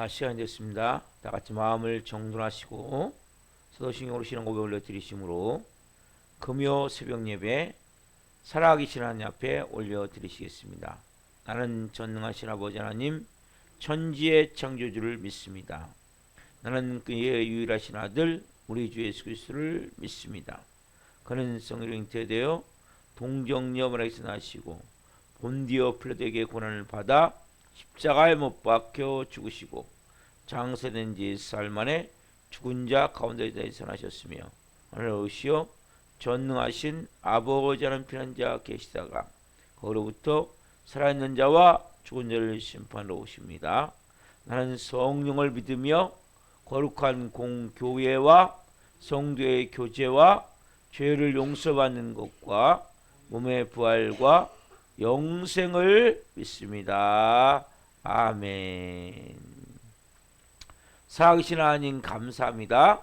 시간이 됐습니다. 다 같이 마음을 정돈하시고 서도신경으로 신앙 고백 올려드리심으로 금요 새벽 예배 살아계신 하나님 앞에 올려드리시겠습니다. 나는 전능하신 아버지 하나님 천지의 창조주를 믿습니다. 나는 그의 유일하신 아들 우리 주 예수 그리스도를 믿습니다. 그는 성령 잉태되어 동정녀 마리아에서 나시고 본디오 필라도에게 고난을 받아 십자가에 못 박혀 죽으시고 장사된 지 사흘 만에 죽은 자 가운데서 살아나셨으며 하늘 오시어 전능하신 아버지 하나님 편한 자 계시다가 거기로부터 살아있는 자와 죽은 자를 심판하러 오십니다. 나는 성령을 믿으며 거룩한 공교회와 성도의 교제와 죄를 용서받는 것과 몸의 부활과 영생을 믿습니다. 아멘. 살아계신 하나님 감사합니다.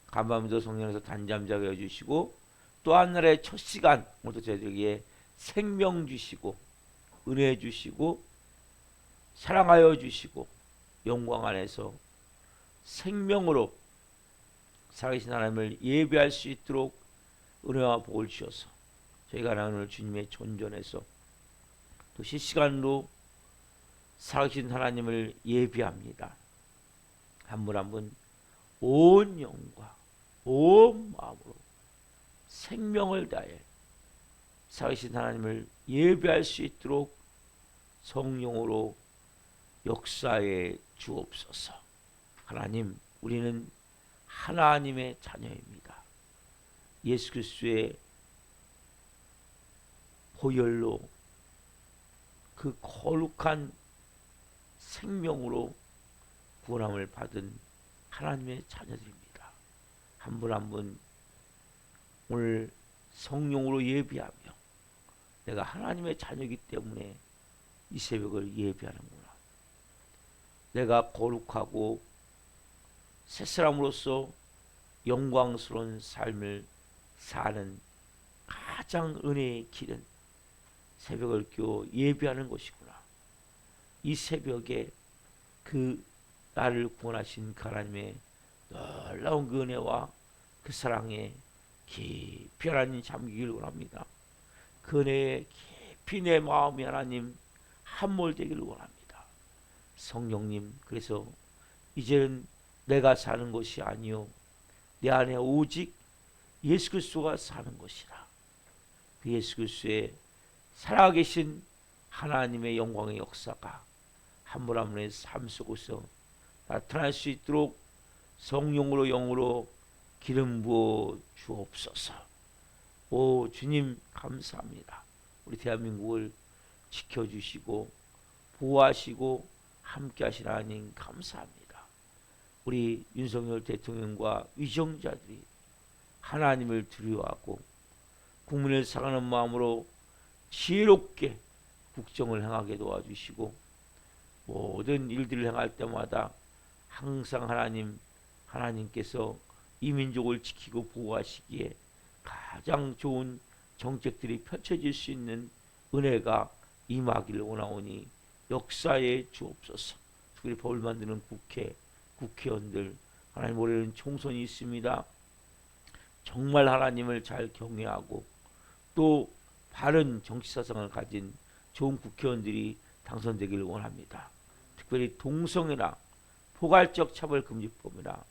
간밤에도 성령에서 단잠자게 해주시고 또 한날의 첫 시간 오늘도 저희들에게 생명 주시고 은혜 주시고 사랑하여 주시고 영광 안에서 생명으로 살아계신 하나님을 예배할 수 있도록 은혜와 복을 주셔서 저희가 오늘 주님의 존전에서 또 실시간으로 살아계신 하나님을 예배합니다. 한 분 한 분 온 영과 온 마음으로 생명을 다해 살아계신 하나님을 예배할 수 있도록 성령으로 역사해 주옵소서. 하나님, 우리는 하나님의 자녀입니다. 예수 그리스도의 보혈로 그 거룩한 생명으로 구원함을 받은 하나님의 자녀들입니다. 한 분 한 분 오늘 성령으로 예배하며 내가 하나님의 자녀이기 때문에 이 새벽을 예배하는구나. 내가 거룩하고 새 사람으로서 영광스러운 삶을 사는 가장 은혜의 길은 새벽을 깨워 예배하는 것이구나. 이 새벽에 그 나를 구원하신 하나님의 놀라운 그 은혜와 그 사랑에 깊이 하나님 잠기길 원합니다. 그 은혜에 깊이 내 마음이 하나님 함몰되기를 원합니다. 성령님, 그래서 이제는 내가 사는 것이 아니요 내 안에 오직 예수 그리스도가 사는 것이라. 그 예수 그리스도의 살아계신 하나님의 영광의 역사가 한 분 한 분의 삶 속에서 나타날 수 있도록 성령으로 영으로 기름 부어 주옵소서. 오 주님 감사합니다. 우리 대한민국을 지켜주시고 보호하시고 함께하신 하나님 감사합니다. 우리 윤석열 대통령과 위정자들이 하나님을 두려워하고 국민을 사랑하는 마음으로 지혜롭게 국정을 행하게 도와주시고 모든 일들을 행할 때마다 항상 하나님께서 이 민족을 지키고 보호하시기에 가장 좋은 정책들이 펼쳐질 수 있는 은혜가 임하기를 원하오니 역사에 주옵소서. 특별히 법을 만드는 국회의원들 하나님 올해는 총선이 있습니다. 정말 하나님을 잘 경외하고 또 바른 정치사상을 가진 좋은 국회의원들이 당선되기를 원합니다. 특별히 동성애나 포괄적 차별금지법이나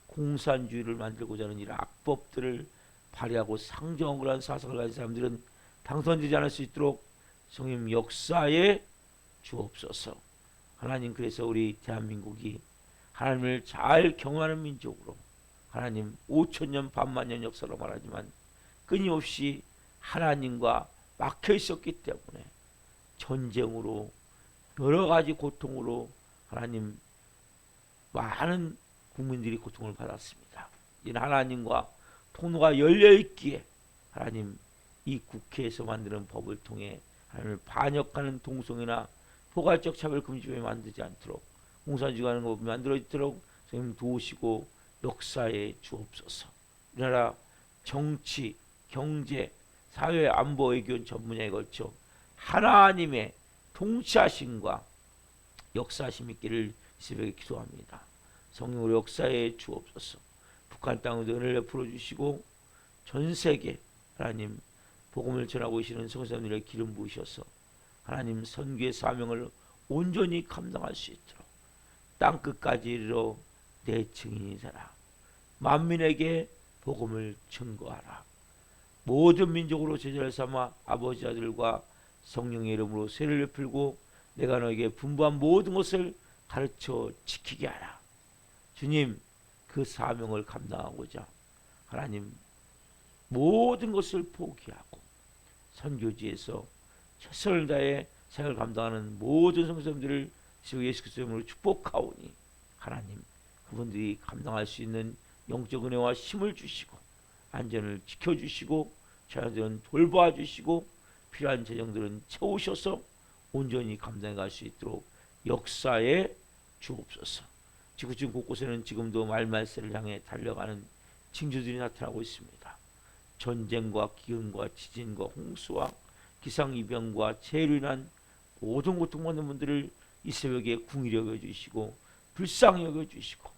공산주의를 만들고자 하는 이런 악법들을 발휘하고 상정을 한 사상을 가진 사람들은 당선되지 않을 수 있도록 성령 역사에 주옵소서. 하나님, 그래서 우리 대한민국이 하나님을 잘 경외하는 민족으로 하나님 5천년 반만년 역사로 말하지만 끊임없이 하나님과 막혀 있었기 때문에 전쟁으로 여러 가지 고통으로 하나님 많은 국민들이 고통을 받았습니다. 이 하나님과 통로가 열려 있기에 하나님 이 국회에서 만드는 법을 통해 하나님을 반역하는 동성애나 포괄적 차별금지법이 만들지 않도록 공산주의하는 법이 만들어지도록 선생님 도우시고 역사에 주옵소서. 우리나라 정치, 경제, 사회, 안보, 외교 전 분야에 걸쳐 하나님의 통치하심과 역사하심 있기를 새벽에 기도합니다. 성령으로 역사에 주옵소서. 북한 땅에도 은혜를 풀어주시고 전 세계 하나님 복음을 전하고 계시는 성도님들의 기름 부으셔서 하나님 선교의 사명을 온전히 감당할 수 있도록 땅끝까지 이르러 내 증인이 되라. 만민에게 복음을 증거하라. 모든 민족으로 제자를 삼아 아버지 아들과 성령의 이름으로 세례를 베풀고 내가 너에게 분부한 모든 것을 가르쳐 지키게 하라. 주님, 그 사명을 감당하고자 하나님 모든 것을 포기하고 선교지에서 최선을 다해 생을 감당하는 모든 성도들을 예수 그리스도의 이름으로 축복하오니 하나님 그분들이 감당할 수 있는 영적 은혜와 힘을 주시고 안전을 지켜주시고 자녀들은 돌봐주시고 필요한 재정들은 채우셔서 온전히 감당해 갈 수 있도록 역사에 주옵소서. 지구촌 곳곳에는 지금도 말말세를 향해 달려가는 징조들이 나타나고 있습니다. 전쟁과 기근과 지진과 홍수와 기상이병과 재해로 인한 모든 고통받는 분들을 이 새벽에 궁일히 여겨주시고 불쌍히 여겨주시고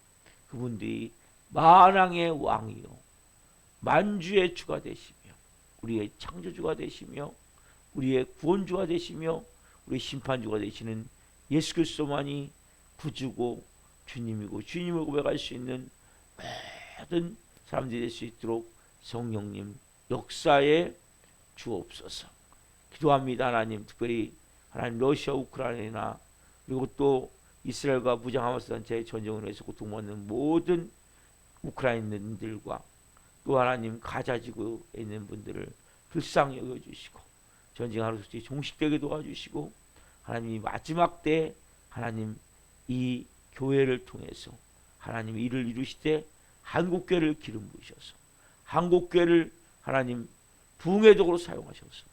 그분들이 만왕의 왕이요 만주의 주가 되시며 우리의 창조주가 되시며 우리의 구원주가 되시며 우리의 심판주가 되시는 예수 그리스도만이 구주고 주님이고 주님을 고백할 수 있는 모든 사람들이 될 수 있도록 성령님 역사에 주옵소서. 기도합니다. 하나님 특별히 하나님 러시아 우크라이나 그리고 또 이스라엘과 무장 하마스 단체의 전쟁으로 해서 고통받는 모든 우크라이나인들과 또 하나님 가자 지구에 있는 분들을 불쌍히 여겨주시고 전쟁 하루속히 종식되게 도와주시고 하나님이 마지막 때 하나님 이 교회를 통해서 하나님 일을 이루시되 한국교회를 기름 부으셔서 한국교회를 하나님 부흥의 도구로 사용하셔서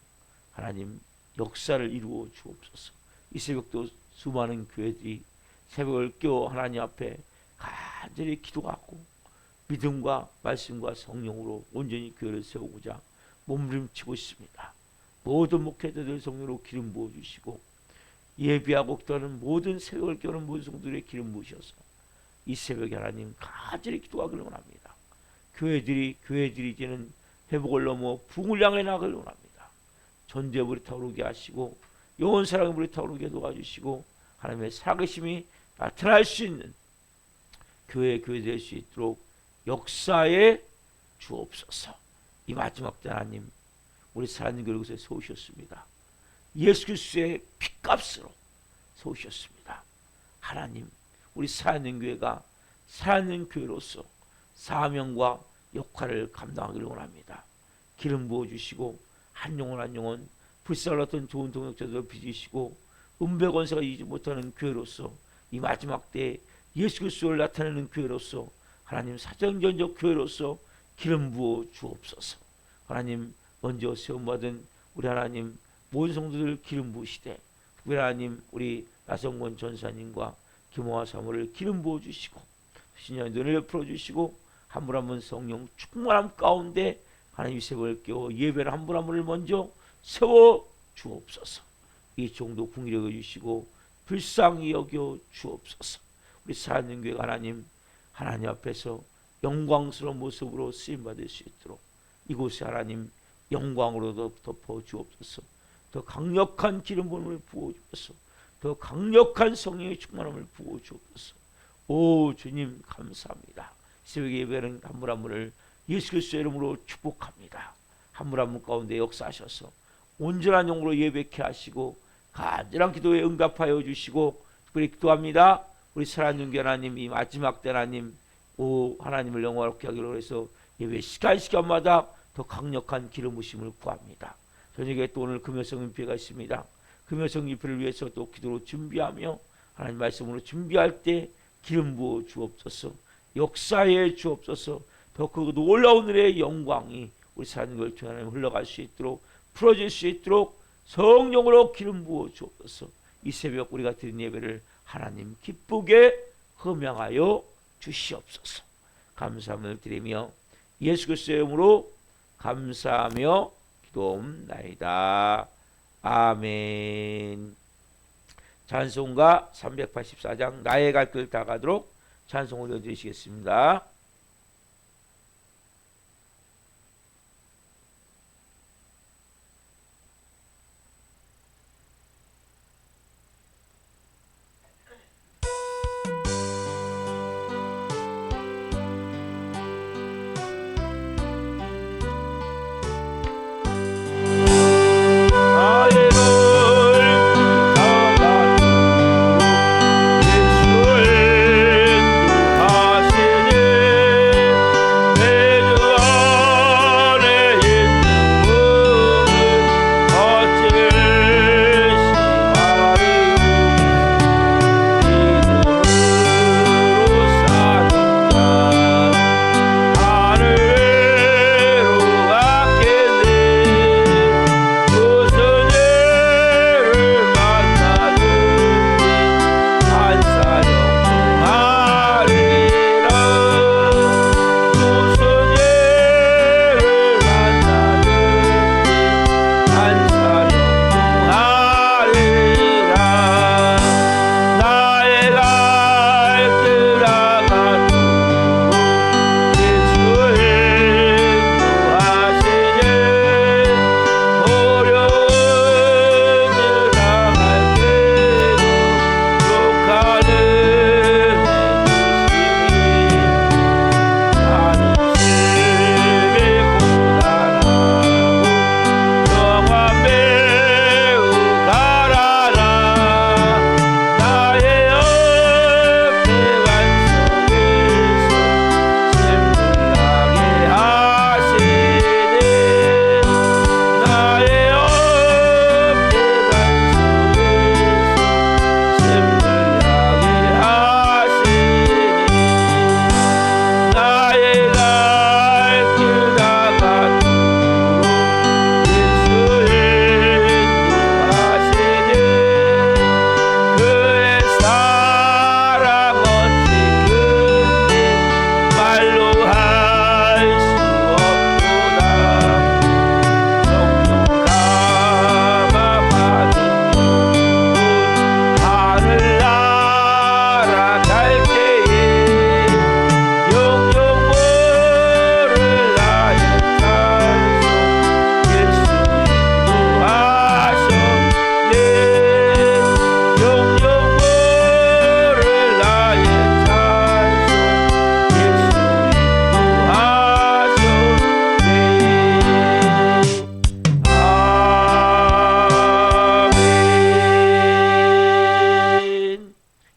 하나님 역사를 이루어 주옵소서. 이 새벽도 수많은 교회들이 새벽을 깨워 하나님 앞에 간절히 기도하고 믿음과 말씀과 성령으로 온전히 교회를 세우고자 몸부림치고 있습니다. 모든 목회자들 성령으로 기름 부어주시고 예비하고 기도하는 모든 새벽을 깨우는 모든 성도들의 기름 부으셔서 이 새벽에 하나님 간절히 기도하기를 원합니다. 교회들이 이제는 회복을 넘어 부흥을 향해 나가기를 원합니다. 전도의 불이 타오르게 하시고 영원 사랑의 불이 타오르게 도와주시고 하나님의 살아계심이 나타날 수 있는 교회 될 수 있도록 역사에 주옵소서. 이 마지막 때 하나님 우리 살아있는 교회 곳에 세우셨습니다. 예수 그리스도의 피값으로 세우셨습니다. 하나님 우리 살아있는 교회가 살아있는 교회로서 사명과 역할을 감당하기를 원합니다. 기름 부어주시고 한 영혼 한 영혼 불쌍한 좋은 동역자들을 빚으시고 은배권세가 이기지 못하는 교회로서 이 마지막 때에 예수 그리스도를 나타내는 교회로서 하나님 사정전적 교회로서 기름 부어 주옵소서. 하나님 먼저 세움받은 우리 하나님 모든 성도들 기름 부으시되 특별히 하나님 우리 나성권 전사님과 김호화 사모를 기름 부어 주시고 신령의 은혜를 풀어주시고 한 분 한 분 성령 충만함 가운데 하나님 새벽을 깨워 예배를 한 분 한 분을 먼저 세워 주옵소서. 이 정도 궁일히 여겨주시고 불쌍히 여겨 주옵소서. 우리 살아있는 교회가 하나님 앞에서 영광스러운 모습으로 쓰임받을 수 있도록 이곳에 하나님 영광으로 덮어 주옵소서. 더 강력한 기름 부음을 부어 주옵소서. 더 강력한 성령의 충만함을 부어 주옵소서. 오 주님 감사합니다. 새벽 예배는 한 분 한 분을 예수 그리스도의 이름으로 축복합니다. 한 분 한 분 가운데 역사하셔서 온전한 영으로 예배케 하시고 간절한 기도에 응답하여 주시고 특별히 기도합니다. 우리 살아있는 교회 하나님 이 마지막 때 하나님 오 하나님을 영화롭게 하기로 해서 예배 시간마다 더 강력한 기름 부으심을 구합니다. 저녁에 또 오늘 금요성 집회가 있습니다. 금요성 집회를 위해서 또 기도로 준비하며 하나님 말씀으로 준비할 때 기름 부어 주옵소서. 역사에 주옵소서. 더 그 놀라운 은혜의 영광이 우리 사는 걸 통해 하나님 흘러갈 수 있도록 풀어질 수 있도록 성령으로 기름 부어 주옵소서. 이 새벽 우리가 드린 예배를 하나님 기쁘게 흠양하여 주시옵소서. 감사함을 드리며 예수 그리스도의 이름으로 감사하며 기도옵나이다. 아멘. 찬송가 384장 나의 갈 길 다 가도록 찬송 올려드리시겠습니다.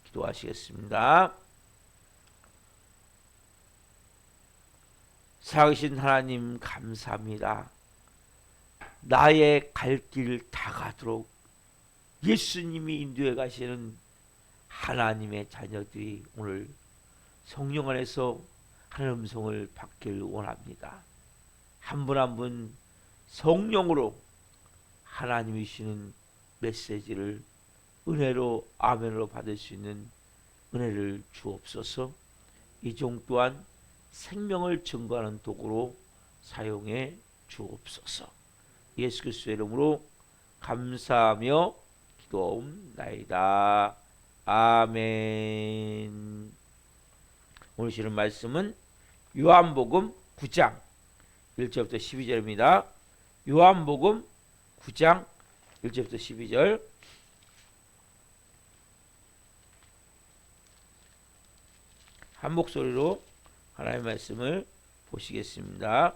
기도하시겠습니다. 살아계신 하나님 감사합니다. 나의 갈 길 다 가도록 예수님이 인도해 가시는 하나님의 자녀들이 오늘 성령 안에서 하나님 음성을 받길 원합니다. 한 분 한 분 성령으로 하나님이 주시는 메시지를 은혜로 아멘으로 받을 수 있는 은혜를 주옵소서. 이 종 또한 생명을 증거하는 도구로 사용해 주옵소서. 예수 그리스도의 이름으로 감사하며 기도하옵나이다. 아멘. 오늘 주시는 말씀은 요한복음 9장 1절부터 12절입니다. 요한복음 9장 1절부터 12절 한 목소리로 하나님의 말씀을 보시겠습니다.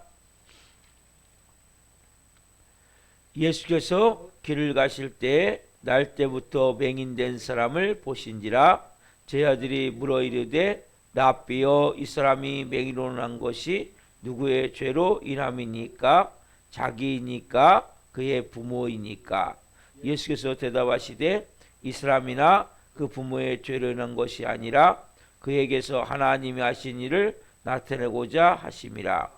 예수께서 길을 가실 때 날 때부터 맹인된 사람을 보신지라. 제 아들이 물어 이르되 랍비여, 이 사람이 맹인으로 난 것이 누구의 죄로 인함이니까? 자기이니까 그의 부모이니까? 예수께서 대답하시되 이 사람이나 그 부모의 죄로 인한 것이 아니라 그에게서 하나님이 하신 일을 나타내고자 하심이라.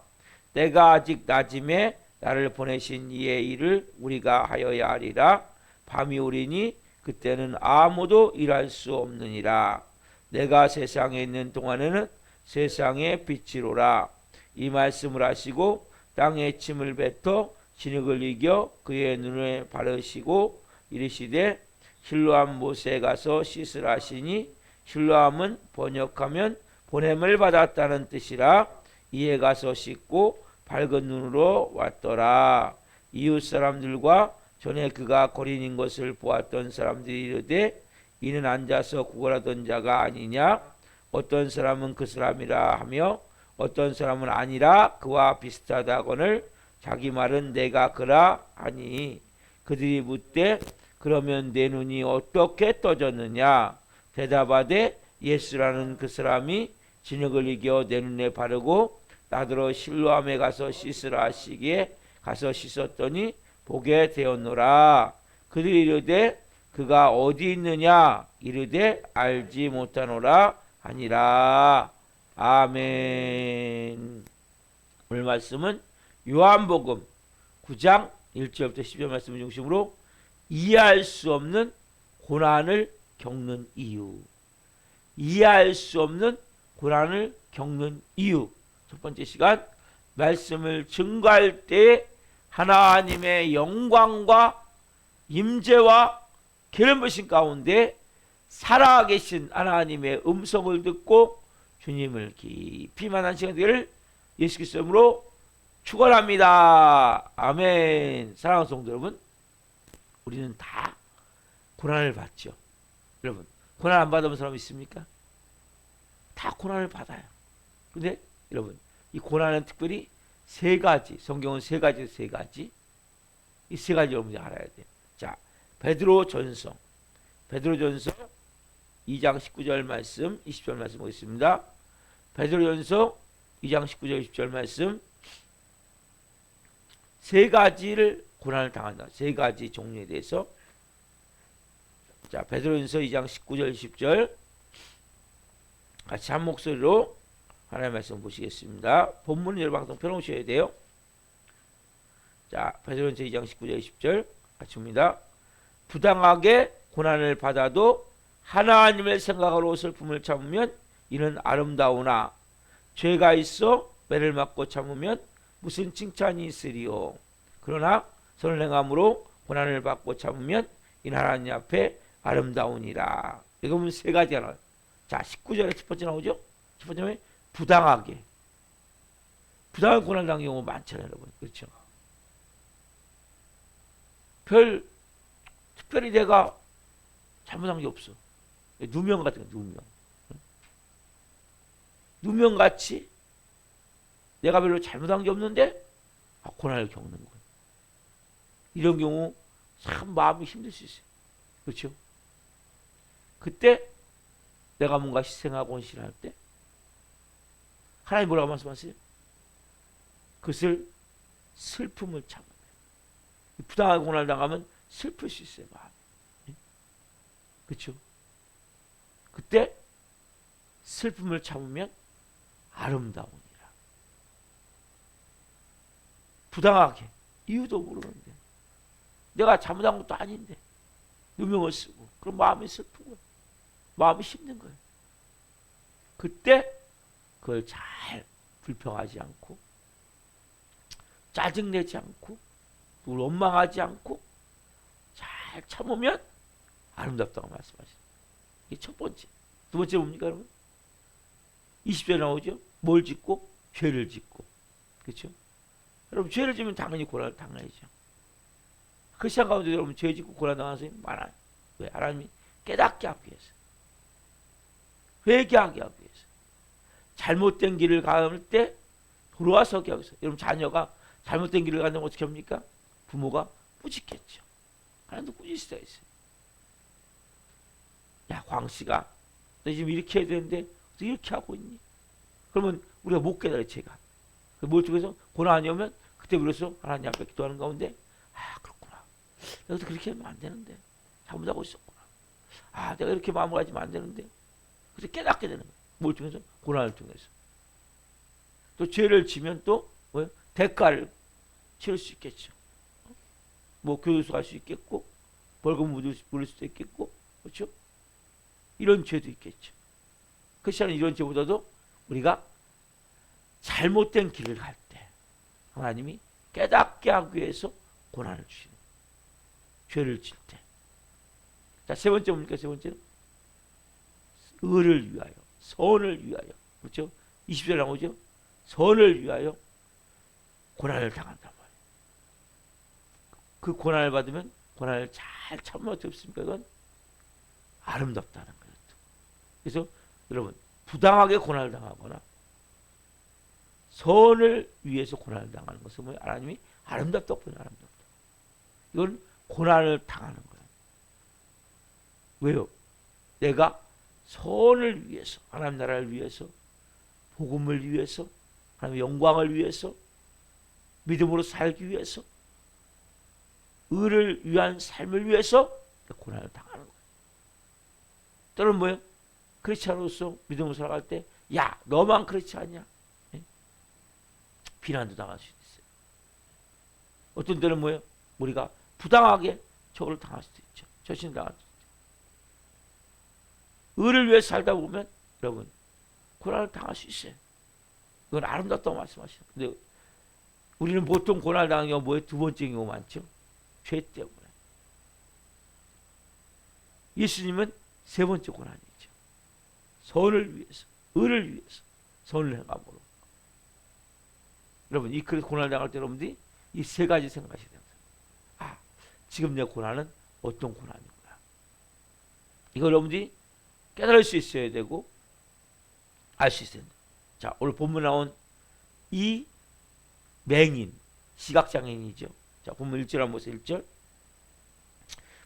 때가 아직 낮음에 나를 보내신 이의 일을 우리가 하여야 하리라. 밤이 오리니 그때는 아무도 일할 수 없느니라. 내가 세상에 있는 동안에는 세상의 빛이로라. 이 말씀을 하시고 땅에 침을 뱉어 진흙을 이겨 그의 눈에 바르시고 이르시되 실로암 못에 가서 씻으라 하시니 실로암은 번역하면 보냄을 받았다는 뜻이라 이에 가서 씻고 밝은 눈으로 왔더라. 이웃 사람들과 전에 그가 거린인 것을 보았던 사람들이 이르되 이는 앉아서 구걸하던 자가 아니냐. 어떤 사람은 그 사람이라 하며 어떤 사람은 아니라 그와 비슷하다거늘 자기 말은 내가 그라 하니 그들이 묻되 그러면 내 눈이 어떻게 떠졌느냐. 대답하되 예수라는 그 사람이 진흙을 이겨 내 눈에 바르고 나더러 실로암에 가서 씻으라 하시기에 가서 씻었더니 보게 되었노라. 그들이 이르되 그가 어디 있느냐. 이르되 알지 못하노라 하니라. 아멘. 오늘 말씀은 요한복음 9장 1절부터 10절 말씀을 중심으로 이해할 수 없는 고난을 겪는 이유, 이해할 수 없는 고난을 겪는 이유. 첫 번째 시간 말씀을 증거할 때 하나님의 영광과 임재와 기름 부으심 가운데 살아계신 하나님의 음성을 듣고 주님을 깊이 만난 시간 되기를 예수 그리스도 이름으로 축원합니다. 아멘. 사랑하는 성도 여러분, 우리는 다 고난을 받죠. 여러분, 고난 안 받아본 사람 있습니까? 다 고난을 받아요. 근데 여러분, 이 고난은 특별히 세 가지, 성경은 세 가지, 이 세 가지 여러분이 알아야 돼요. 자, 베드로전서 2장 19절 말씀, 20절 말씀 보겠습니다. 베드로전서 2장 19절 20절 말씀, 세 가지를 고난을 당한다. 세 가지 종류에 대해서. 자, 베드로전서 2장 19절 20절 같이 한 목소리로 하나님의 말씀 보시겠습니다. 본문은 여러분 항상 펴놓으셔야 돼요. 자, 베드로전서 2장 19절 20절 같이 봅니다. 부당하게 고난을 받아도 하나님을 생각하러 슬픔을 참으면 이는 아름다우나 죄가 있어 매를 맞고 참으면 무슨 칭찬이 있으리요. 그러나 선을 행함으로 고난을 받고 참으면 이는 하나님 앞에 아름다우니라. 이거 보면 세 가지가 나와요. 자, 19절에 첫 번째 나오죠. 첫 번째는 부당하게 고난을 당하는 경우 많잖아요, 여러분. 그렇죠? 특별히 내가 잘못한 게 없어. 누명 같은 거, 누명같이 내가 별로 잘못한 게 없는데 고난을 겪는 거예요. 이런 경우 참 마음이 힘들 수 있어요. 그렇죠? 그때 내가 뭔가 희생하고 헌신할 때 하나님 뭐라고 말씀하세요? 그것을 슬픔을 참으면, 부당하게 고난을 당하면 슬플 수 있어요, 마음이. 그렇죠? 그때 슬픔을 참으면 아름다우니라. 부당하게 이유도 모르는데 내가 잘못한 것도 아닌데 누명을 쓰고 그럼 마음이 슬픈 거예요. 마음이 힘든 거예요. 그때 그걸 잘 불평하지 않고 짜증내지 않고 누굴 원망하지 않고 잘 참으면 아름답다고 말씀하시죠. 이게 첫 번째. 두 번째 뭡니까, 여러분? 20절에 나오죠. 뭘 짓고? 죄를 짓고. 그렇죠? 여러분, 죄를 지면 당연히 고난을 당해야죠. 크리스찬 가운데 여러분 죄 짓고 고난 당하는 사람이 많아요. 왜? 하나님이 깨닫게 하기 위해서, 회개하게 하기 위해서, 잘못된 길을 가을 때 돌아서게 하기 위해서. 여러분, 자녀가 잘못된 길을 가면 어떻게 합니까? 부모가 꾸짖겠죠. 하나님도 꾸짖을 수 있어요. 야, 광씨가 너 지금 이렇게 해야 되는데 어떻게 이렇게 하고 있니? 그러면 우리가 못 깨달아요, 제가. 뭘 통해서 고난이 오면 그때 비로소 하나님 앞에 기도하는 가운데, 아, 그렇구나. 내가 그렇게 하면 안 되는데 잘못하고 있었구나. 아, 내가 이렇게 마음을 가지면 안 되는데. 그래서 깨닫게 되는 거예요. 뭘 통해서? 고난을 통해서. 또 죄를 지면 또 뭐예요? 대가를 치를 수 있겠죠. 뭐 교도소 갈 수 있겠고, 벌금 물을 수도 있겠고, 그렇죠? 이런 죄도 있겠죠. 크리스천은 이런 죄보다도 우리가 잘못된 길을 갈 때 하나님이 깨닫게 하기 위해서 고난을 주시는 거예요. 죄를 질 때. 자, 세 번째 뭡니까? 세 번째는 의를 위하여, 선을 위하여. 그렇죠? 20절에 나오죠? 선을 위하여 고난을 당한단 말이에요. 그 고난을 받으면 고난을 잘 참으면 어떻습니까? 그건 아름답다는 거예요. 그래서 여러분, 부당하게 고난을 당하거나 선을 위해서 고난을 당하는 것은 뭐예요? 하나님이 아름답다고 보는 아름답다. 이건 고난을 당하는 거예요. 왜요? 내가 선을 위해서, 하나님 나라를 위해서, 복음을 위해서, 하나님의 영광을 위해서, 믿음으로 살기 위해서, 의를 위한 삶을 위해서 고난을 당하는 거예요. 또는 뭐예요? 크리스찬으로서 믿음으로 살아갈 때, 야, 너만 그렇지 않냐? 예? 비난도 당할 수도 있어요. 어떤 때는 뭐예요? 우리가 부당하게 저걸 당할 수도 있죠. 저신을 당할 수도 있죠. 의를 위해 살다 보면 여러분 고난을 당할 수 있어요. 이건 아름답다고 말씀하시죠. 근데 우리는 보통 고난을 당하는 경우가 뭐예요? 두 번째 경우가 많죠. 죄 때문에. 예수님은 세 번째 고난이죠. 선을 위해서, 의를 위해서, 선을 행함으로. 여러분, 이 고난을 당할 때 여러분들이 이 세 가지 생각하셔야 됩니다. 아, 지금 내 고난은 어떤 고난이구나. 이걸 여러분들이 깨달을 수 있어야 되고 알 수 있어야 된다. 자, 오늘 본문 나온 이 맹인, 시각장애인이죠. 자, 본문 1절 한번 보세요. 1절.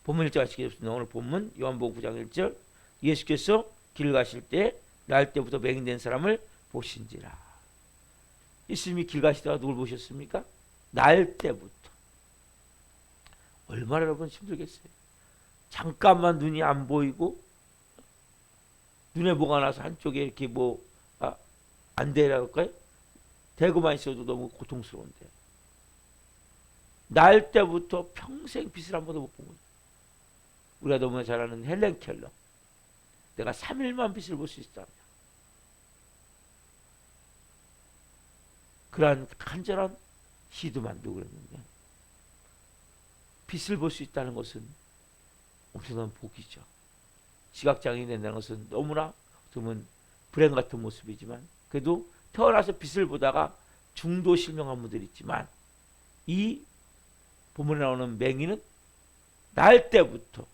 본문 1절 하시겠습니다. 오늘 본문 요한복음 9장 1절. 예수께서 길 가실 때 날 때부터 맹인된 사람을 보신지라. 예수님이 길 가시다가 누굴 보셨습니까? 날 때부터. 얼마나 여러분 힘들겠어요. 잠깐만 눈이 안 보이고 눈에 뭐가 나서 한쪽에 이렇게 안 되라고 할까요? 대고만 있어도 너무 고통스러운데. 날 때부터 평생 빛을 한 번도 못 본 거예요. 우리가 너무나 잘 아는 헬렌 켈러. 내가 3일만 빛을 볼 수 있다며. 그러한 간절한 시도 만들고 그랬는데 빛을 볼 수 있다는 것은 엄청난 복이죠. 시각장애인이 된다는 것은 너무나 어쩌면 불행 같은 모습이지만 그래도 태어나서 빛을 보다가 중도 실명한 분들이 있지만 이 본문에 나오는 맹인은 날 때부터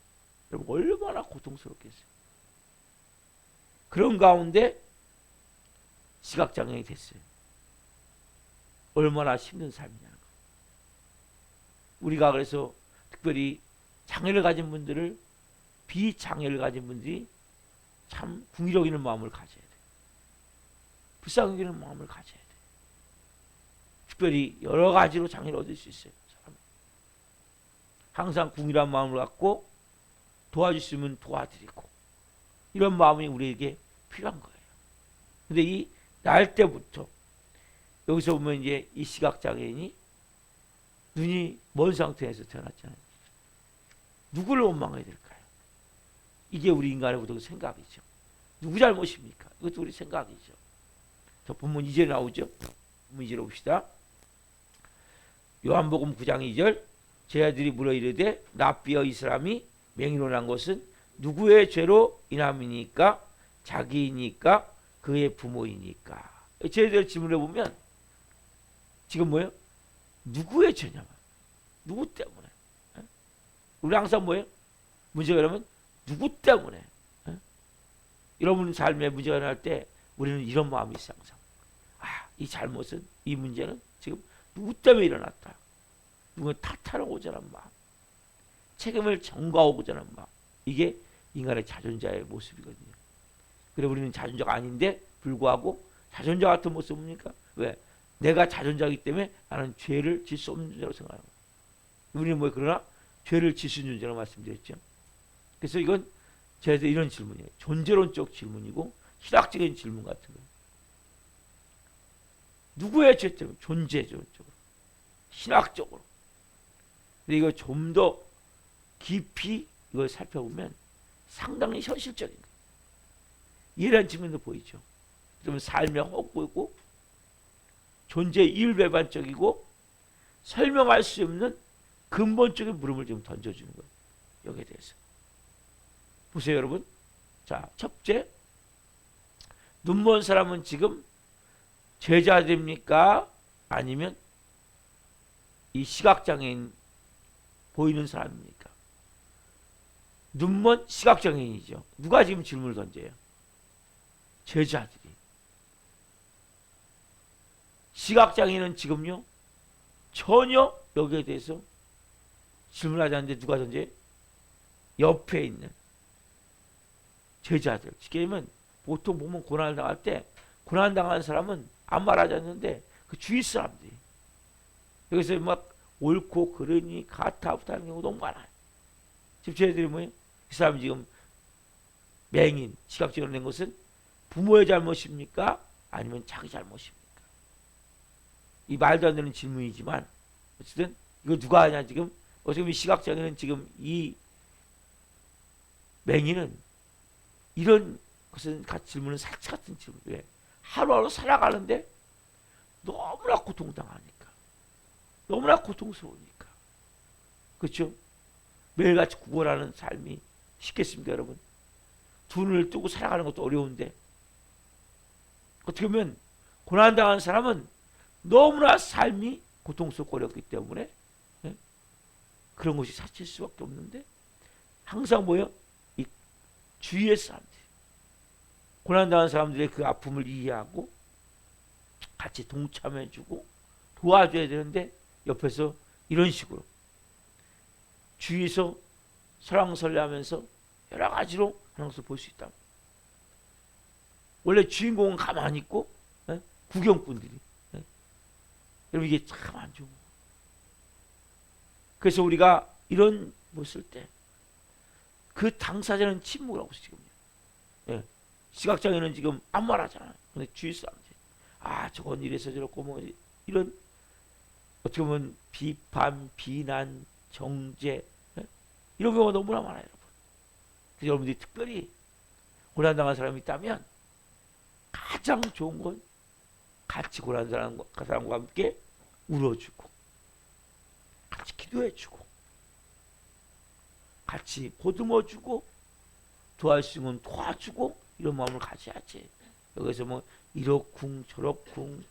여러분 얼마나 고통스럽겠어요. 그런 가운데 시각장애인이 됐어요. 얼마나 힘든 삶이냐는 거. 우리가 그래서 특별히 장애를 가진 분들을 비장애를 가진 분들이 참 궁희력 있는 마음을 가져야 돼. 불쌍히 여기는 마음을 가져야 돼. 특별히 여러 가지로 장애를 얻을 수 있어요. 사람은. 항상 궁희란 마음을 갖고 도와주시면 도와드리고 이런 마음이 우리에게 필요한 거예요. 근데 이 날 때부터 여기서 보면 이제 이 시각장애인이 눈이 먼 상태에서 태어났잖아요. 누구를 원망해야 될까요? 이게 우리 인간의 보통 생각이죠. 누구 잘못입니까? 이것도 우리 생각이죠. 저 본문 2절에 나오죠. 본문 2절에 봅시다. 요한복음 9장 2절. 제 아들이 물어 이르되 납비어 이 사람이 맹인으로 난 것은 누구의 죄로 인함이니까? 자기이니까? 그의 부모이니까? 제대로 질문해 보면 지금 뭐예요? 누구의 죄냐? 누구 때문에? 우리 항상 뭐예요? 문제가 일어나면 누구 때문에? 여러분 삶에 문제가 일어날 때 우리는 이런 마음이 있어 항상. 아, 이 잘못은, 이 문제는 지금 누구 때문에 일어났다. 누구를 탓하고자 하는 마음. 책임을 전가하고자 하는 마음. 이게 인간의 자존자의 모습이거든요. 그래 우리는 자존자가 아닌데 불구하고 자존자 같은 모습입니까? 왜? 내가 자존자이기 때문에 나는 죄를 질 수 없는 존재라고 생각하는 거예요. 우리는 뭐 그러나 죄를 질 수 있는 존재라고 말씀드렸죠. 그래서 이건 제가 이런 질문이에요. 존재론적 질문이고 신학적인 질문 같은 거예요. 누구의 죄 때문에? 존재론적으로. 신학적으로. 근데 이거 좀 더 깊이 이걸 살펴보면 상당히 현실적인 거예요. 이해라는 측면도 보이죠. 그러면 삶의 헛보이고 존재 일배반적이고 설명할 수 없는 근본적인 물음을 지금 던져주는 거예요. 여기에 대해서. 보세요, 여러분. 자, 첫째, 눈먼 사람은 지금 제자입니까? 아니면 이 시각장애인 보이는 사람입니까? 눈먼 시각장애인이죠. 누가 지금 질문을 던져요? 제자들이. 시각장애인은 지금요 전혀 여기에 대해서 질문하지 않는데 누가 던져요? 옆에 있는 제자들. 쉽게 얘기하면 보통 보면 고난을 당할 때 고난 당한 사람은 아무 말하지 않는데 그 주위 사람들이 여기서 막 옳고 그러니 가타부터 하는 경우 너무 많아요. 지금 저희들이 뭐예요? 그 사람이 지금 맹인 시각장애로 된 것은 부모의 잘못입니까? 아니면 자기 잘못입니까? 이 말도 안 되는 질문이지만 어쨌든 이거 누가 하냐 지금 어차피 이 시각장애는 지금 이 맹인은 이런 것은 질문은 사치 같은 질문. 왜? 하루하루 살아가는데 너무나 고통당하니까. 너무나 고통스러우니까. 그렇죠? 매일같이 구걸하는 삶이 쉽겠습니까, 여러분? 두 눈을 뜨고 살아가는 것도 어려운데 어떻게 보면 고난당한 사람은 너무나 삶이 고통스럽고 어렵기 때문에 예? 그런 것이 사칠 수밖에 없는데 항상 뭐요? 이 주위의 사람들 고난당한 사람들의 그 아픔을 이해하고 같이 동참해주고 도와줘야 되는데 옆에서 이런 식으로 주위에서 설왕설래하면서 여러 가지로 하는 것을 볼 수 있다. 원래 주인공은 가만히 있고 구경꾼들이 여러분 이게 참 안 좋은 거예요. 그래서 우리가 이런 것을 때 그 당사자는 침묵을 하고 있어요. 지금요. 예. 시각장애는 지금 아무 말 하잖아요. 근데 주위 사람들이 저건 이래서 저렇고 뭐 이런 어떻게 보면 비판, 비난, 정죄 이런 경우가 너무나 많아요. 여러분. 그래서 여러분들이 특별히 고난당한 사람이 있다면 가장 좋은 건 같이 고난당한 사람과 함께 울어주고 같이 기도해주고 같이 보듬어주고 도와줄 수 있는 도와주고 이런 마음을 가져야지. 여기서 뭐 이렇쿵 저렇쿵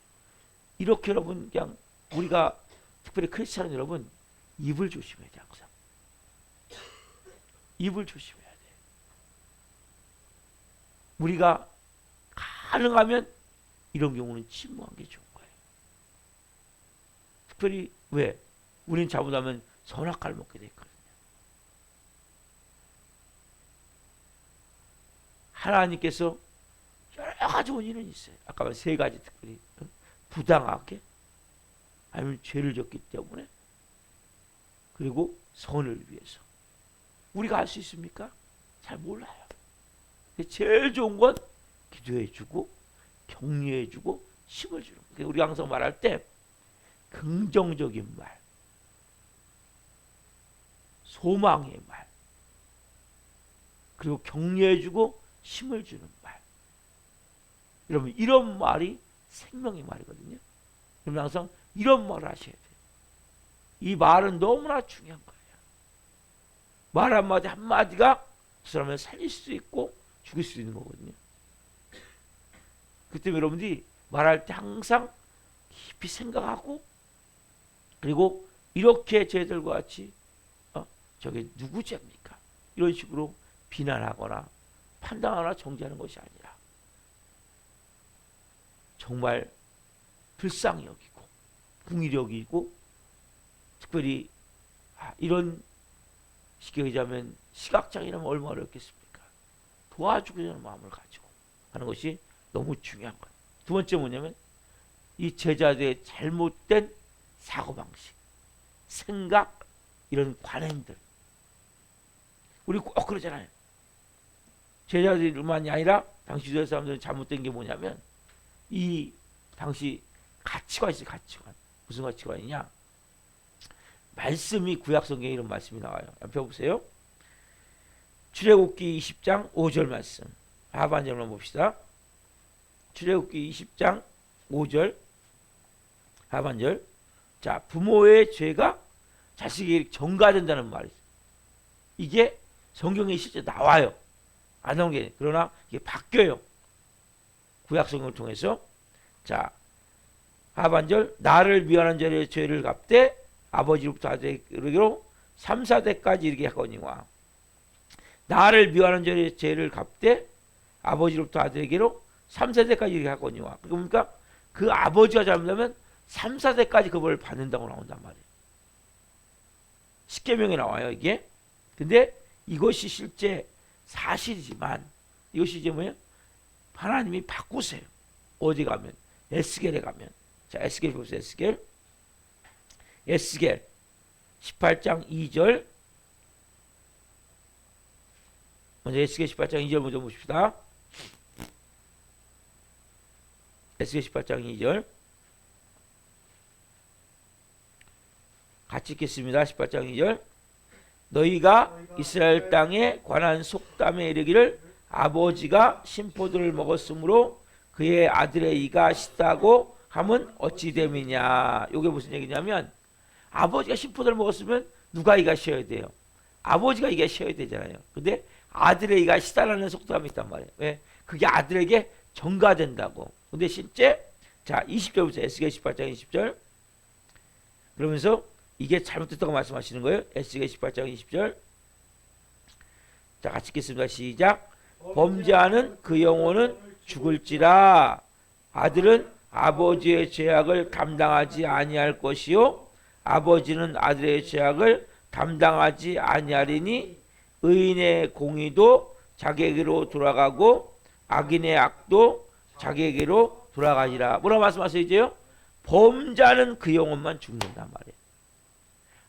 이렇게 여러분 그냥 우리가 특별히 크리스찬 여러분 입을 조심해야 돼. 항상 입을 조심해야 돼. 우리가 가능하면 이런 경우는 침묵한 게 좋은 거예요. 특별히 왜? 우리는 잘못하면 선악과를 먹게 돼 있거든요. 하나님께서 여러 가지 원인은 있어요. 아까 말 세 가지 특별히 부당하게 아니면 죄를 졌기 때문에 그리고 선을 위해서 우리가 할 수 있습니까? 잘 몰라요. 제일 좋은 건 기도해주고 격려해주고 힘을 주는 거예요. 우리가 항상 말할 때 긍정적인 말, 소망의 말, 그리고 격려해주고 힘을 주는 말. 여러분 이런 말이 생명의 말이거든요. 여러분 항상 이런 말을 하셔야 돼요. 이 말은 너무나 중요한 거예요. 말 한마디 한마디가 그 사람을 살릴 수 있고 죽일 수 있는 거거든요. 그 때문에 여러분들이 말할 때 항상 깊이 생각하고 그리고 이렇게 쟤들과 같이 저게 누구 죄입니까? 이런 식으로 비난하거나 판단하거나 정죄하는 것이 아니라 정말 불쌍히 여기고 긍휼히 여기고 특별히 이런 쉽게 얘기하면 시각장애라면 얼마나 어렵겠습니까? 도와주고자 마음을 가지고 하는 것이 너무 중요한 거예요. 두 번째 뭐냐면 이 제자들의 잘못된 사고방식, 생각, 이런 관행들. 우리 꼭 그러잖아요. 제자들만이 아니라 당시 유대 사람들은 잘못된 게 뭐냐면 이 당시 가치관이 있어요. 가치관. 무슨 가치관이냐? 말씀이 구약성경에 이런 말씀이 나와요. 옆에 보세요. 출애굽기 20장 5절 말씀. 하반절만 봅시다. 출애굽기 20장 5절 하반절. 자, 부모의 죄가 자식에게 전가된다는 말이 이게 성경에 실제 나와요. 안 나오는 게 그러나 이게 바뀌어요. 구약 성경을 통해서. 자, 하반절 나를 미워하는 자의 죄를 갚되 아버지로부터 아들에게로 3, 4대까지 이르게 하거니와. 나를 미워하는 자의 죄를 갚되 아버지로부터 아들에게로 3, 4대까지 이르게 하거니와. 그러니까 그 아버지가 잘못하면 3, 4대까지 그 벌을 받는다고 나온단 말이에요. 십계명에 나와요 이게. 근데 이것이 실제 사실이지만 이것이 이제 뭐예요? 하나님이 바꾸세요. 어디 가면? 에스겔에 가면. 자, 에스겔 보세요. 에스겔 18장 2절. 먼저 에스겔 18장 2절 먼저 보십시다. 에스겔 18장 2절. 같이 읽겠습니다. 18장 2절. 너희가 이스라엘 땅에 관한 속담에 이르기를 아버지가 신포도를 먹었으므로 그의 아들의 이가 시다고 하면 어찌 됨이냐. 이게 무슨 얘기냐면 아버지가 신포도를 먹었으면 누가 이가 쉬어야 돼요? 아버지가 이가 쉬어야 되잖아요. 근데 아들의 이가 시다라는 속담이 있단 말이에요. 왜? 그게 아들에게 전가된다고. 근데 실제 자 20절부터 에스겔 18장 20절 그러면서 이게 잘못됐다고 말씀하시는 거예요. 에스겔 18장 20절. 자 같이 읽겠습니다. 시작. 범죄하는 그 영혼은 죽을지라. 아들은 아버지의 죄악을 감당하지 아니할 것이요 아버지는 아들의 죄악을 감당하지 아니하리니 의인의 공의도 자기에게로 돌아가고 악인의 악도 자기에게로 돌아가리라. 뭐라고 말씀하세요 이제요? 범죄하는 그 영혼만 죽는단 말이에요.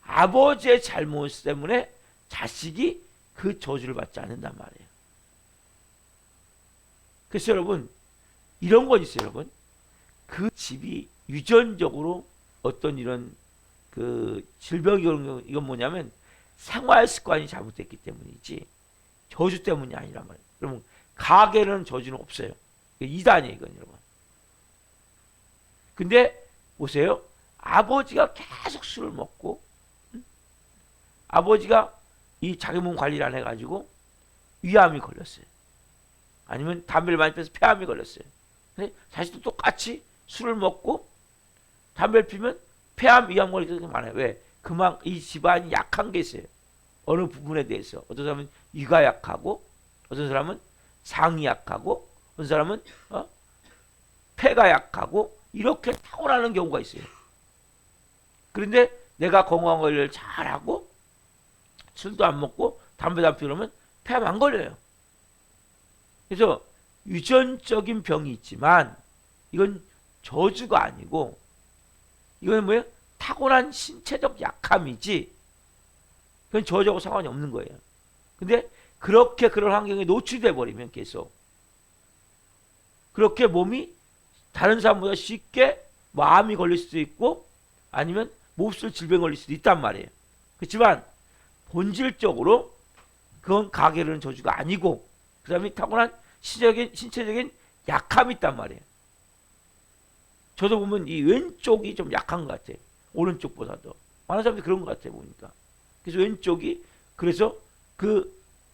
아버지의 잘못 때문에 자식이 그 저주를 받지 않는단 말이에요. 그래서 여러분 이런 건 있어요. 여러분 그 집이 유전적으로 어떤 이런 그 질병이 이건 뭐냐면 생활 습관이 잘못됐기 때문이지 저주 때문이 아니란 말이에요. 그러면 가게는 저주는 없어요. 이단이에요 이건 여러분. 근데 보세요. 아버지가 계속 술을 먹고 아버지가 이 자기 몸 관리를 안 해가지고 위암이 걸렸어요. 아니면 담배를 많이 피워서 폐암이 걸렸어요. 근데 자식도 똑같이 술을 먹고 담배를 피면 폐암, 위암 걸리는 게 많아요. 왜? 그만 이 집안이 약한 게 있어요. 어느 부분에 대해서. 어떤 사람은 위가 약하고, 어떤 사람은 상이 약하고, 어떤 사람은 폐가 약하고 이렇게 타고나는 경우가 있어요. 그런데 내가 건강 관리를 잘하고 술도 안 먹고 담배도 안 피우면 폐암 안 걸려요. 그래서 유전적인 병이 있지만 이건 저주가 아니고 이건 뭐예요? 타고난 신체적 약함이지 그건 저주하고 상관이 없는 거예요. 근데 그렇게 그런 환경에 노출돼 버리면 계속 그렇게 몸이 다른 사람보다 쉽게 암이 걸릴 수도 있고 아니면 몹쓸 질병 걸릴 수도 있단 말이에요. 그렇지만 본질적으로 그건 가게르는 저주가 아니고 그 다음에 타고난 신체적인 약함이 있단 말이에요. 저도 보면 이 왼쪽이 좀 약한 것 같아요. 오른쪽보다도. 많은 사람들이 그런 것 같아요. 보니까. 그래서 왼쪽이 그래서 그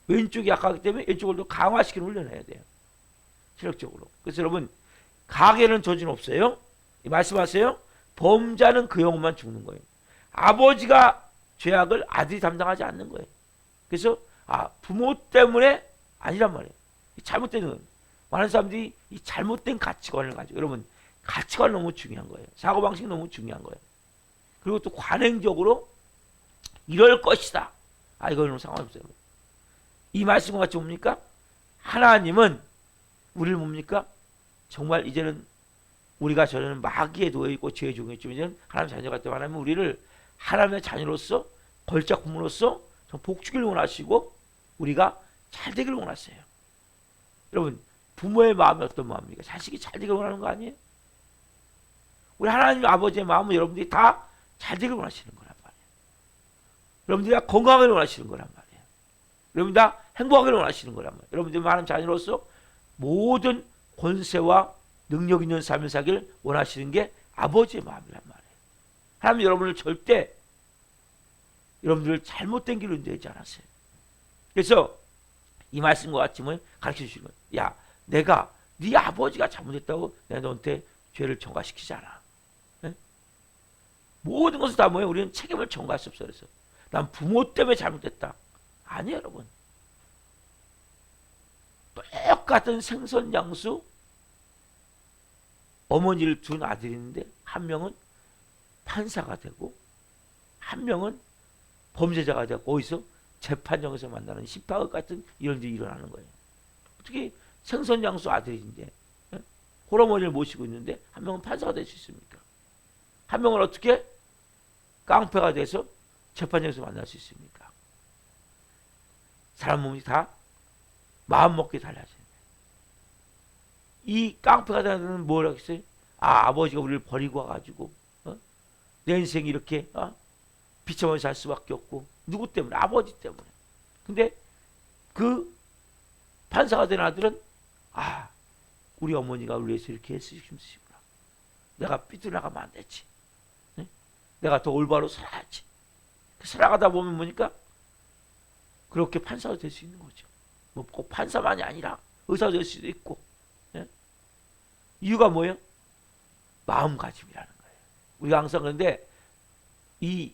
왼쪽이 약하기 때문에 왼쪽을 더 강화시키는 훈련을 해야 돼요. 체력적으로. 그래서 여러분 가게는 저주는 없어요. 말씀하세요. 범죄는 그 영혼만 죽는 거예요. 아버지가 죄악을 아들이 담당하지 않는 거예요. 그래서 부모 때문에 아니란 말이에요. 잘못된 건 많은 사람들이 이 잘못된 가치관을 가지고 여러분 가치관 너무 중요한 거예요. 사고방식 너무 중요한 거예요. 그리고 또 관행적으로 이럴 것이다. 이거는 상관없어요. 이 말씀과 같이 뭡니까? 하나님은 우리를 뭡니까? 정말 이제는 우리가 저는 마귀에 놓여있고 죄의 종이었지만 이제는 하나님의 자녀가 되면 하나님은 우리를 하나님의 자녀로서 걸작 부모로서 복주기를 원하시고 우리가 잘 되기를 원하세요. 여러분 부모의 마음이 어떤 마음입니까? 자식이 잘 되기를 원하는 거 아니에요? 우리 하나님 아버지의 마음은 여러분들이 다 잘 되기를 원하시는 거란 말이에요. 여러분들이 다 건강하기를 원하시는 거란 말이에요. 여러분들이 다 행복하기를 원하시는 거란 말이에요. 여러분들이 하나님 자녀로서 모든 권세와 능력 있는 삶을 살기를 원하시는 게 아버지의 마음이란 말이에요. 하나님 여러분을 절대 여러분들을 잘못된 길로 인도하지 않았어요. 그래서 이 말씀과 같이 뭐 가르쳐 주시는 거예요. 야, 내가 네 아버지가 잘못했다고 내가 너한테 죄를 전가시키잖아. 네? 모든 것을 다 뭐예요? 우리는 책임을 전가할 수 없어. 그래서 난 부모 때문에 잘못했다. 아니에요, 여러분. 똑같은 생선양수 어머니를 둔 아들이 있는데 한 명은 판사가 되고 한 명은 범죄자가 되고 어디서? 재판정에서 만나는 십파극 같은 이런 일이 일어나는 거예요. 어떻게 생선양수 아들인데 홀어머니를 모시고 있는데 한 명은 판사가 될 수 있습니까? 한 명은 어떻게 깡패가 돼서 재판정에서 만날 수 있습니까? 사람 몸이 다 마음먹기에 달라져요. 이 깡패가 되는 뭘 하겠어요? 아버지가 우리를 버리고 와가지고 내 인생이 이렇게 비참하게 살 수밖에 없고 누구 때문에? 아버지 때문에. 근데 그 판사가 된 아들은 우리 어머니가 우리 위해서 이렇게 힘쓰시구나. 내가 삐뚤어나가면 안 됐지. 네? 내가 더 올바로 살아야지. 살아가다 보면 뭐니까 그렇게 판사가 될 수 있는 거죠. 뭐 꼭 판사만이 아니라 의사가 될 수도 있고. 네? 이유가 뭐예요? 마음가짐이라는 거예요. 우리가 항상 그런데 이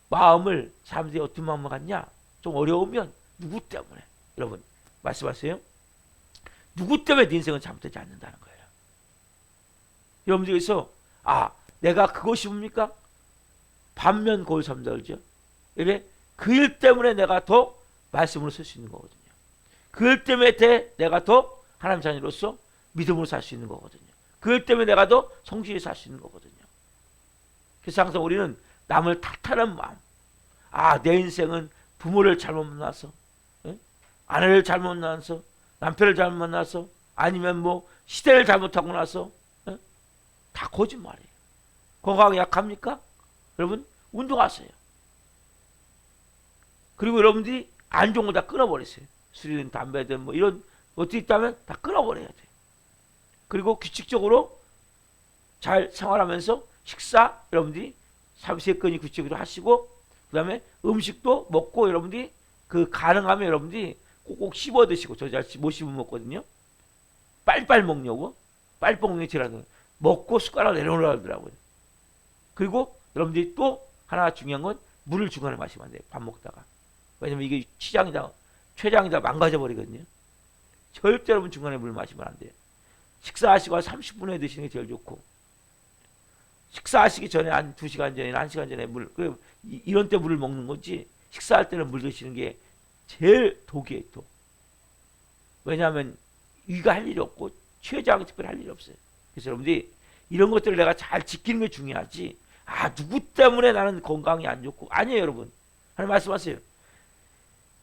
마음을 사람들이 어떤 마음을 갖냐? 좀 어려우면 누구 때문에? 여러분 말씀하세요. 누구 때문에 네 인생은 잘못되지 않는다는 거예요. 여러분들께서 내가 그것이 뭡니까? 반면 거울 삼다 그러죠. 그 일 때문에 내가 더 말씀으로 설 수 있는 거거든요. 그 일 때문에 내가 더 하나님 자녀로서 믿음으로 살 수 있는 거거든요. 그 일 때문에 내가 더 성실히 살 수 있는 거거든요. 그래서 항상 우리는 남을 탓하는 마음. 내 인생은 부모를 잘못 만나서, 아내를 잘못 만나서, 남편을 잘못 만나서, 아니면 뭐 시대를 잘못하고 나서, 다 거짓말이에요. 건강이 약합니까? 여러분 운동하세요. 그리고 여러분들이 안 좋은 거 다 끊어버리세요. 술이든 담배든 뭐 이런 것도 있다면 다 끊어버려야 돼요. 그리고 규칙적으로 잘 생활하면서 식사 여러분들이 삼시세끼 규칙으로 하시고, 그 다음에 음식도 먹고 여러분들이 가능하면 여러분들이 꼭꼭 씹어 드시고, 저 잘 못 씹어 먹거든요. 빨리빨리 먹냐고. 빨리빨리 먹는 게 제일 안 먹고 숟가락 내려놓으라 하더라고요. 그리고 여러분들이 또 하나 중요한 건 물을 중간에 마시면 안 돼요. 밥 먹다가. 왜냐면 이게 췌장이다 망가져 버리거든요. 절대 여러분 중간에 물 마시면 안 돼요. 식사하시고 30분 후에 드시는 게 제일 좋고, 식사하시기 전에 한 2시간 전에 1시간 전에 물, 이런 때 물을 먹는 거지, 식사할 때는 물 드시는 게 제일 독이에요. 독. 왜냐하면 위가 할 일이 없고 췌장이 특별히 할 일이 없어요. 그래서 여러분들이 이런 것들을 내가 잘 지키는 게 중요하지, 누구 때문에 나는 건강이 안 좋고, 아니에요. 여러분 하나님 말씀하세요.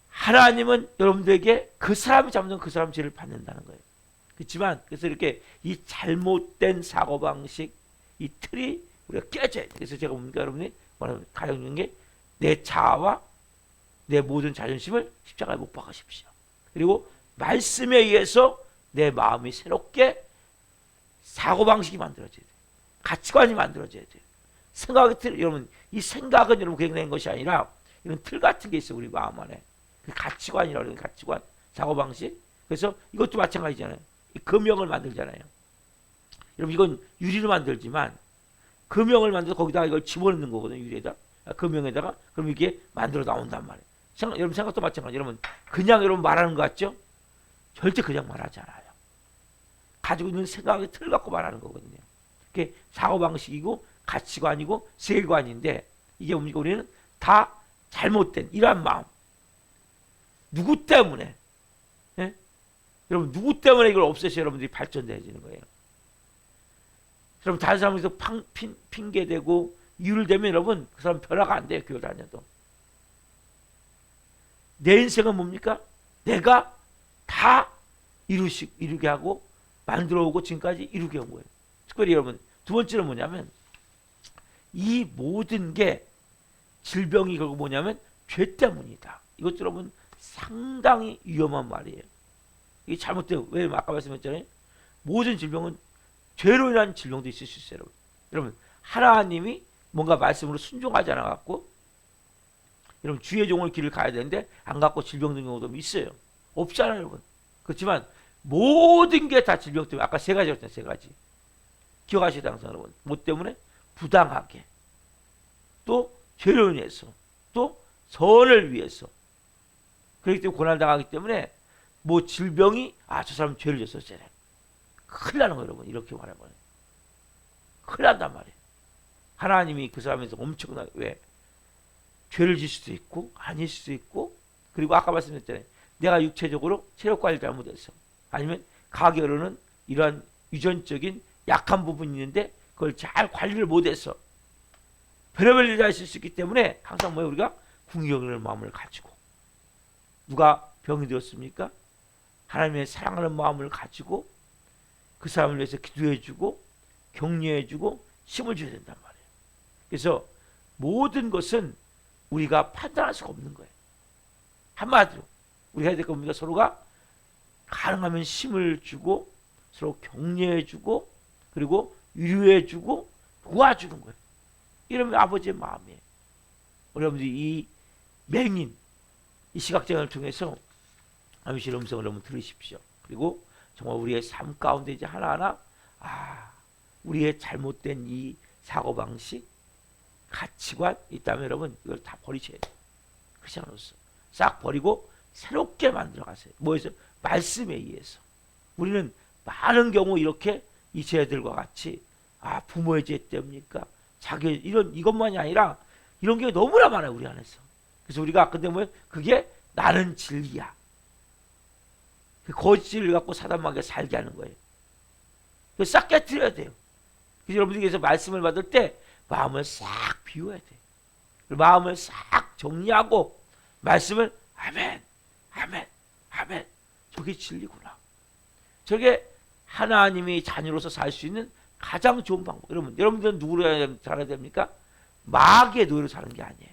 하나님은 여러분들에게 그 사람이 잘못하면 그 사람 죄를 받는다는 거예요. 그렇지만 그래서 이렇게 이 잘못된 사고방식, 이 틀이 우리가 깨져야 돼. 그래서 제가 뭡니까 여러분이 가정적인 게, 내 자아와 내 모든 자존심을 십자가에 못 박으십시오. 그리고 말씀에 의해서 내 마음이 새롭게 사고방식이 만들어져야 돼요. 가치관이 만들어져야 돼요. 생각의 틀, 여러분 이 생각은 여러분 그냥 된 것이 아니라 이런 틀 같은 게 있어요. 우리 마음 안에. 그 가치관이라고 해요. 가치관, 사고방식. 그래서 이것도 마찬가지잖아요. 이 금형을 만들잖아요. 여러분 이건 유리로 만들지만 금형을 만들어서 거기다가 이걸 집어넣는 거거든요. 유리에다. 금형에다가. 그럼 이게 만들어 나온단 말이에요. 여러분 생각도 마찬가지. 여러분 그냥 여러분 말하는 거 같죠? 절대 그냥 말하지 않아요. 가지고 있는 생각의 틀 갖고 말하는 거거든요. 그게 사고방식이고 가치관이고 세계관인데, 이게 뭡니까? 우리는 다 잘못된 이러한 마음. 누구 때문에? 예? 여러분 누구 때문에 이걸 없애셔야 여러분들이 발전되어지는 거예요. 여러분 다른 사람에서 핑계대고 이유를 대면 여러분 그 사람 변화가 안 돼요. 교회 다녀도. 내 인생은 뭡니까? 내가 다 이루게 하고 만들어 오고 지금까지 이루게 온 거예요. 특별히 여러분 두 번째는 뭐냐면, 이 모든 게 질병이 결국 뭐냐면 죄 때문이다. 이것 여러분 상당히 위험한 말이에요. 이게 잘못돼요. 왜? 아까 말씀했잖아요. 모든 질병은 죄로 인한 질병도 있을 수 있어요. 여러분 하나님이 뭔가 말씀으로 순종하지 않아갖고 여러분 주의 종을 길을 가야 되는데 안 갖고 질병 든 경우도 있어요. 없잖아요, 여러분. 그렇지만 모든 게 다 질병 때문에, 아까 세 가지였잖아요, 세 가지. 기억하시죠, 항상 여러분. 뭐 때문에? 부당하게, 또 죄를 위해서, 또 선을 위해서. 그렇기 때문에 고난을 당하기 때문에 뭐 질병이 저 사람 죄를 졌어, 쟤네. 큰일 나는 거예요, 여러분. 이렇게 말해봐요. 큰일 난단 말이에요. 하나님이 그 사람에서 엄청나게, 왜? 죄를 질 수도 있고 아닐 수도 있고, 그리고 아까 말씀드렸잖아요. 내가 육체적으로 체력 관리를 잘못해서, 아니면 가게로는 이러한 유전적인 약한 부분이 있는데 그걸 잘 관리를 못해서 별의별 일이 있을 수 있기 때문에 항상 뭐예요? 우리가 궁경의 마음을 가지고, 누가 병이 되었습니까? 하나님의 사랑하는 마음을 가지고 그 사람을 위해서 기도해주고 격려해주고 힘을 줘야 된단 말이에요. 그래서 모든 것은 우리가 판단할 수가 없는 거예요. 한마디로 우리가 해야 될 겁니다. 서로가 가능하면 힘을 주고 서로 격려해주고 그리고 위로해주고 도와주는 거예요. 이러면 아버지의 마음이에요. 여러분들이 이 맹인, 이 시각장애를 통해서 아버지의 음성을 여러분 들으십시오. 그리고 정말 우리의 삶 가운데 이제 하나하나 우리의 잘못된 이 사고방식, 가치관 있다면 여러분 이걸 다 버리셔야 돼요. 크리스천으로서 싹 버리고 새롭게 만들어 가세요. 뭐에서? 말씀에 의해서. 우리는 많은 경우 이렇게 이 죄들과 같이 부모의 죄 때문입니까? 자기 이것만이 아니라 이런 게 너무나 많아요, 우리 안에서. 그래서 우리가 근데 그게 나는 진리야. 그 거짓을 갖고 사단마귀가 살게 하는 거예요. 그 싹 깨뜨려야 돼요. 그래서 여러분들께서 말씀을 받을 때 마음을 싹 비워야 돼요. 마음을 싹 정리하고 말씀을 아멘, 아멘, 아멘. 저게 진리구나. 저게 하나님이 자녀로서 살 수 있는 가장 좋은 방법. 여러분들은 누구로 살아야 됩니까? 마귀의 노예로 사는 게 아니에요.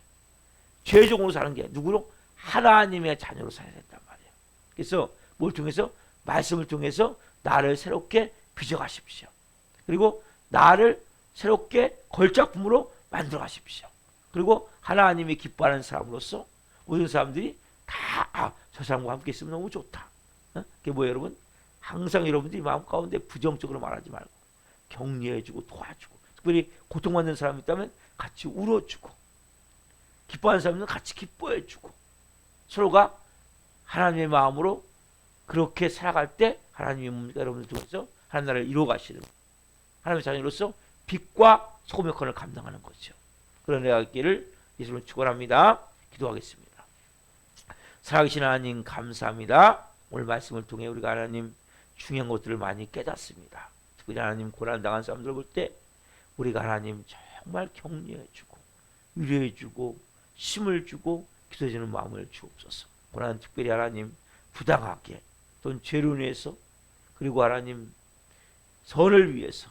죄종으로 사는 게 누구로? 하나님의 자녀로 살아야 된단 말이에요. 그래서 뭘 통해서? 말씀을 통해서 나를 새롭게 빚어가십시오. 그리고 나를 새롭게 걸작품으로 만들어 가십시오. 그리고 하나님이 기뻐하는 사람으로서 모든 사람들이 다 저 사람과 함께 있으면 너무 좋다. 그게 뭐예요, 여러분? 항상 여러분들이 마음 가운데 부정적으로 말하지 말고 격려해주고 도와주고, 특별히 고통받는 사람이 있다면 같이 울어주고, 기뻐하는 사람은 같이 기뻐해주고, 서로가 하나님의 마음으로 그렇게 살아갈 때 하나님이 뭡니까? 여러분들 통해서 하나님 나라를 이루어 가시는 하나님의 자녀로서 빛과 소금의 역할을 감당하는 거죠. 그런 내가 있기를 예수님을 축원합니다. 기도하겠습니다. 살아계신 하나님 감사합니다. 오늘 말씀을 통해 우리가 하나님 중요한 것들을 많이 깨닫습니다. 특별히 하나님 고난 당한 사람들 볼 때 우리가 하나님 정말 격려해주고 위로해주고 힘을 주고 기도해주는 마음을 주옵소서. 고난 특별히 하나님 부당하게 또는 죄를 위해서, 그리고 하나님 선을 위해서,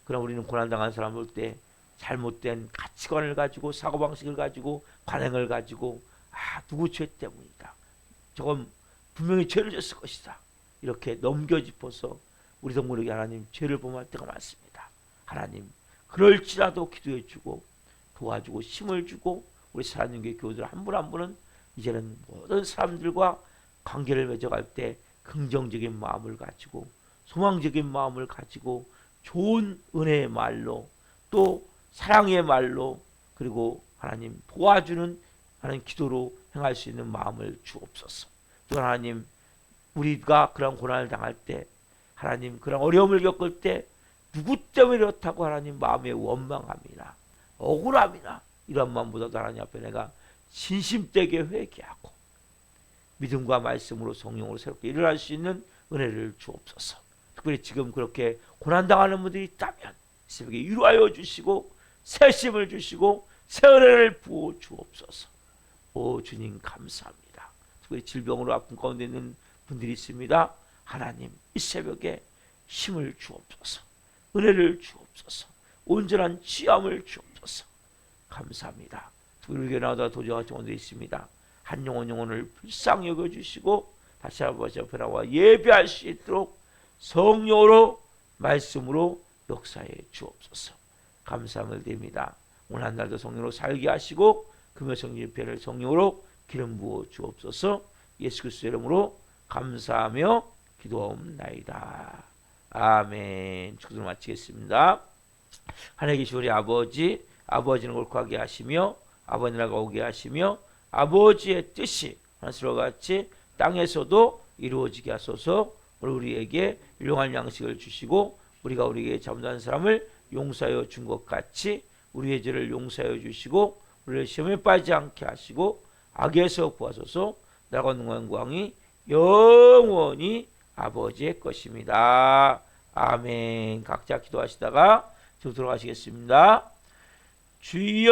그러나 우리는 고난당한 사람 볼 때 잘못된 가치관을 가지고 사고방식을 가지고 관행을 가지고 누구 죄 때문이다, 저건 분명히 죄를 졌을 것이다, 이렇게 넘겨짚어서 우리 성도에게 하나님 죄를 범할 때가 많습니다. 하나님 그럴지라도 기도해주고 도와주고 힘을 주고 우리 사랑연계 교우들 한 분 한 분은 이제는 모든 사람들과 관계를 맺어갈 때 긍정적인 마음을 가지고 소망적인 마음을 가지고 좋은 은혜의 말로 또 사랑의 말로 그리고 하나님 도와주는 하나님 기도로 행할 수 있는 마음을 주옵소서. 또 하나님 우리가 그런 고난을 당할 때 하나님 그런 어려움을 겪을 때 누구 때문에 이렇다고 하나님 마음에 원망함이나 억울함이나 이런 마음보다도 하나님 앞에 내가 진심되게 회개하고 믿음과 말씀으로 성령으로 새롭게 일어날 수 있는 은혜를 주옵소서. 특별히 지금 그렇게 고난당하는 분들이 있다면 새벽에 위로하여 주시고 새 힘을 주시고 새 은혜를 부어 주옵소서. 오 주님 감사합니다. 특별히 질병으로 아픈 가운데 있는 분들이 있습니다. 하나님 이 새벽에 힘을 주옵소서. 은혜를 주옵소서. 온전한 지함을 주옵소서. 감사합니다. 특별히 우리 교회 나오다 도저히 정원들이 있습니다. 한 영혼을 불쌍히 여겨주시고 다시 아버지 앞에 나와 예배할 수 있도록 성령으로 말씀으로 역사해 주옵소서. 감사함을 드립니다. 오늘 한 날도 성령으로 살게 하시고 금요 성령 집회를 성령으로 기름 부어 주옵소서. 예수 그리스도의 이름으로 감사하며 기도하옵나이다. 아멘. 축도를 마치겠습니다. 하늘에 계신 우리 아버지, 아버지는 옳게 하시며 아버지 나라가 오게 하시며 아버지의 뜻이 하늘과 같이 땅에서도 이루어지게 하소서. 우리에게 일용할 양식을 주시고 우리가 우리에게 잘못한 사람을 용서하여 준 것 같이 우리의 죄를 용서하여 주시고 우리를 시험에 빠지지 않게 하시고 악에서 구하소서. 나라와 영광이 영원히 아버지의 것입니다. 아멘. 각자 기도하시다가 저 들어가시겠습니다. 주여